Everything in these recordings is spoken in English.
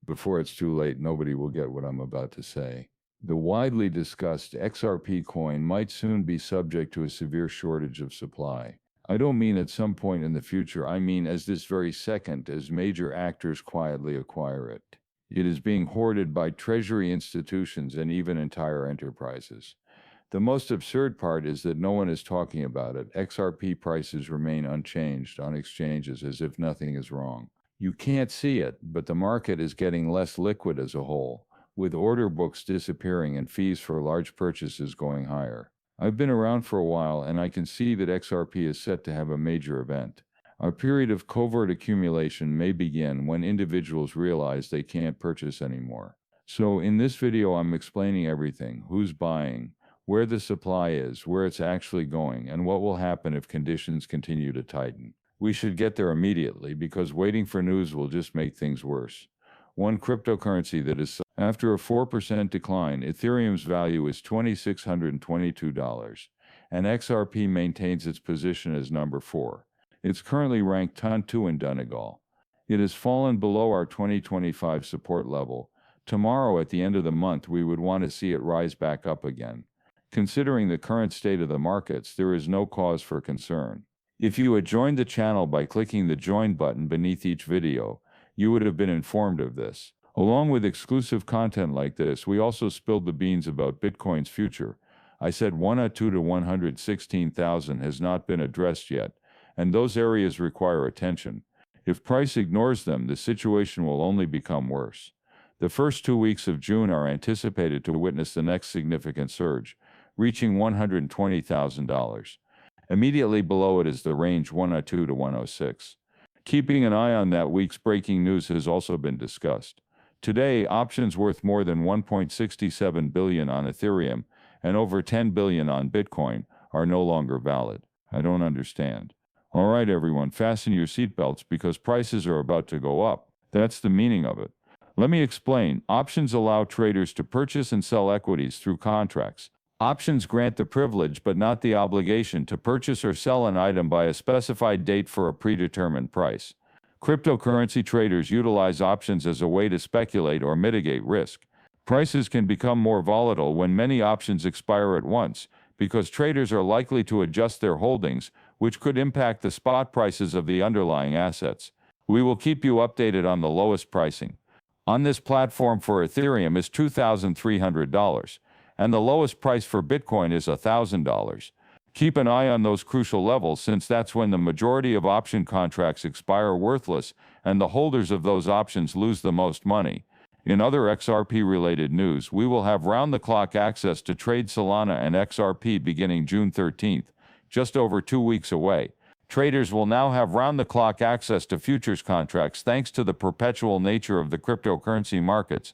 Before it's too late, nobody will get what I'm about to say. The widely discussed XRP coin might soon be subject to a severe shortage of supply. I don't mean at some point in the future, I mean as this very second, as major actors quietly acquire it. It is being hoarded by treasury institutions and even entire enterprises. The most absurd part is that no one is talking about it. XRP prices remain unchanged on exchanges as if nothing is wrong. You can't see it, but the market is getting less liquid as a whole, with order books disappearing and fees for large purchases going higher. I've been around for a while and I can see that XRP is set to have a major event. A period of covert accumulation may begin when individuals realize they can't purchase anymore. So in this video I'm explaining everything: who's buying, where the supply is, where it's actually going, and what will happen if conditions continue to tighten. We should get there immediately because waiting for news will just make things worse. One cryptocurrency that is after a 4% decline, Ethereum's value is $2,622, and XRP maintains its position as number 4. It's currently ranked top 2 in Donegal. It has fallen below our 2025 support level. Tomorrow at the end of the month we would want to see it rise back up again. Considering the current state of the markets, there is no cause for concern. If you had joined the channel by clicking the join button beneath each video, you would have been informed of this. Along with exclusive content like this, we also spilled the beans about Bitcoin's future. I said 102 to 116,000 has not been addressed yet, and those areas require attention. If price ignores them, the situation will only become worse. The first 2 weeks of June are anticipated to witness the next significant surge, reaching $120,000. Immediately below it is the range 102 to 106. Keeping an eye on that week's breaking news has also been discussed. Today, options worth more than $1.67 billion on Ethereum and over $10 billion on Bitcoin are no longer valid. I don't understand. All right, everyone, fasten your seatbelts because prices are about to go up. That's the meaning of it. Let me explain. Options allow traders to purchase and sell equities through contracts. Options grant the privilege but not the obligation to purchase or sell an item by a specified date for a predetermined price. Cryptocurrency traders utilize options as a way to speculate or mitigate risk. Prices can become more volatile when many options expire at once because traders are likely to adjust their holdings, which could impact the spot prices of the underlying assets. We will keep you updated on the lowest pricing. On this platform for Ethereum is $2,300. And the lowest price for Bitcoin is $1,000. Keep an eye on those crucial levels since that's when the majority of option contracts expire worthless and the holders of those options lose the most money. In other XRP-related news, we will have round-the-clock access to trade Solana and XRP beginning June 13th, just over 2 weeks away. Traders will now have round-the-clock access to futures contracts thanks to the perpetual nature of the cryptocurrency markets.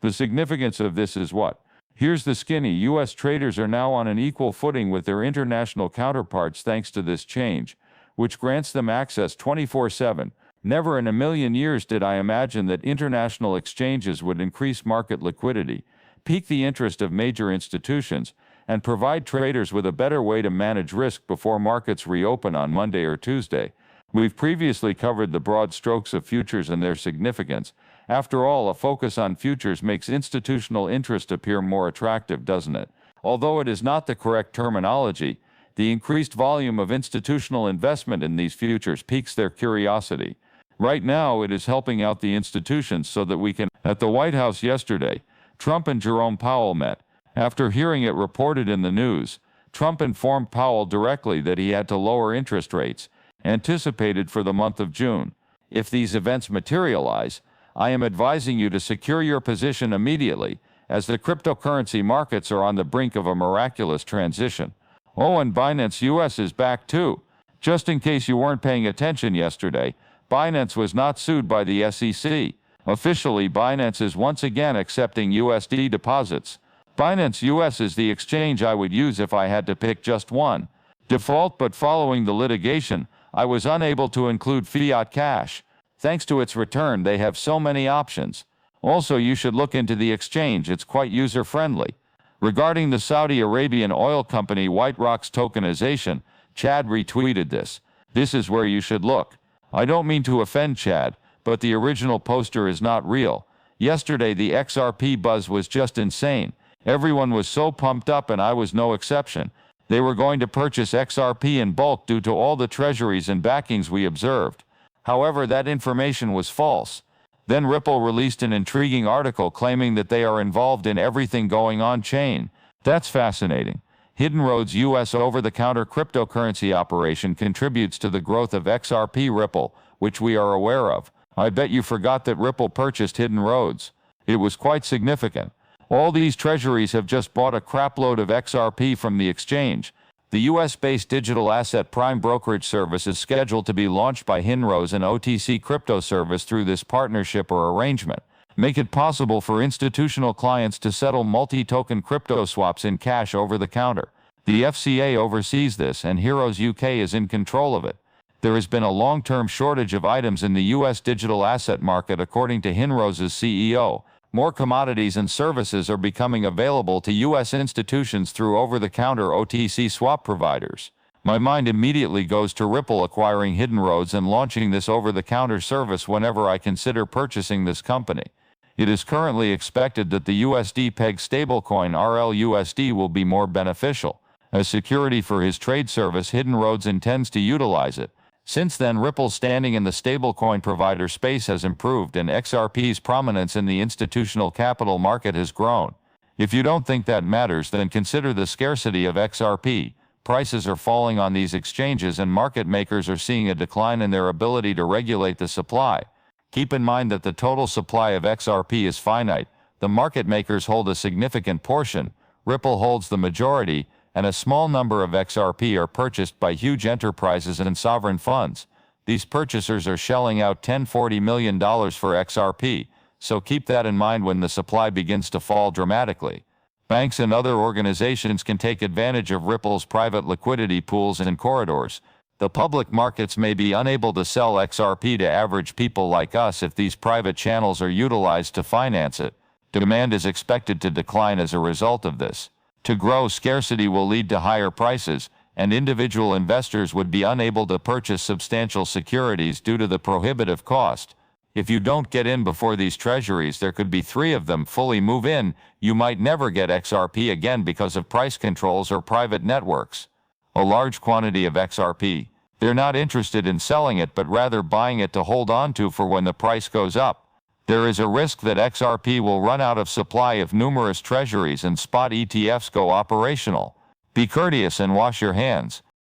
The significance of this is what? Here's the skinny. U.S. traders are now on an equal footing with their international counterparts thanks to this change, which grants them access 24/7. Never in a million years did I imagine that international exchanges would increase market liquidity, pique the interest of major institutions, and provide traders with a better way to manage risk before markets reopen on Monday or Tuesday. We've previously covered the broad strokes of futures and their significance. After all, a focus on futures makes institutional interest appear more attractive, doesn't it? Although it is not the correct terminology, the increased volume of institutional investment in these futures piques their curiosity. Right now, it is helping out the institutions so that we can. At the White House yesterday, Trump and Jerome Powell met. After hearing it reported in the news, Trump informed Powell directly that he had to lower interest rates, anticipated for the month of June. If these events materialize, I am advising you to secure your position immediately, as the cryptocurrency markets are on the brink of a miraculous transition. Oh, and Binance US is back too. Just in case you weren't paying attention yesterday, Binance was not sued by the SEC. Officially, Binance is once again accepting USD deposits. Binance US is the exchange I would use if I had to pick just one. Default, but following the litigation, I was unable to include fiat cash. Thanks to its return, they have so many options. Also, you should look into the exchange. It's quite user-friendly. Regarding the Saudi Arabian oil company White Rock's tokenization, Chad retweeted this. This is where you should look. I don't mean to offend Chad, but the original poster is not real. Yesterday the XRP buzz was just insane. Everyone was so pumped up and I was no exception. They were going to purchase XRP in bulk due to all the treasuries and backings we observed. However, that information was false. Then Ripple released an intriguing article claiming that they are involved in everything going on chain. That's fascinating. Hidden Road's US over-the-counter cryptocurrency operation contributes to the growth of XRP Ripple, which we are aware of. I bet you forgot that Ripple purchased Hidden Roads. It was quite significant. All these treasuries have just bought a crapload of XRP from the exchange. The US-based digital asset prime brokerage service is scheduled to be launched by Hidden Roads, an OTC crypto service, through this partnership or arrangement. Make it possible for institutional clients to settle multi-token crypto swaps in cash over the counter. The FCA oversees this, and Heroes UK is in control of it. There has been a long-term shortage of items in the U.S. digital asset market, according to Hidden Roads' CEO. More commodities and services are becoming available to U.S. institutions through over-the-counter OTC swap providers. My mind immediately goes to Ripple acquiring Hidden Roads and launching this over-the-counter service whenever I consider purchasing this company. It is currently expected that the USD-pegged stablecoin RLUSD will be more beneficial. As security for his trade service, Hidden Roads intends to utilize it. Since then, Ripple's standing in the stablecoin provider space has improved and XRP's prominence in the institutional capital market has grown. If you don't think that matters, then consider the scarcity of XRP. Prices are falling on these exchanges and market makers are seeing a decline in their ability to regulate the supply. Keep in mind that the total supply of XRP is finite. The market makers hold a significant portion, Ripple holds the majority, and a small number of XRP are purchased by huge enterprises and sovereign funds. These purchasers are shelling out $40 million for XRP, so keep that in mind when the supply begins to fall dramatically. Banks and other organizations can take advantage of Ripple's private liquidity pools and corridors. The public markets may be unable to sell XRP to average people like us if these private channels are utilized to finance it. Demand is expected to decline as a result of this. To grow, scarcity will lead to higher prices, and individual investors would be unable to purchase substantial securities due to the prohibitive cost. If you don't get in before these treasuries, there could be 3 of them fully move in. You might never get XRP again because of price controls or private networks. A large quantity of XRP. They're not interested in selling it, but rather buying it to hold on to for when the price goes up. There is a risk that XRP will run out of supply if numerous treasuries and spot ETFs go operational. Be courteous and wash your hands.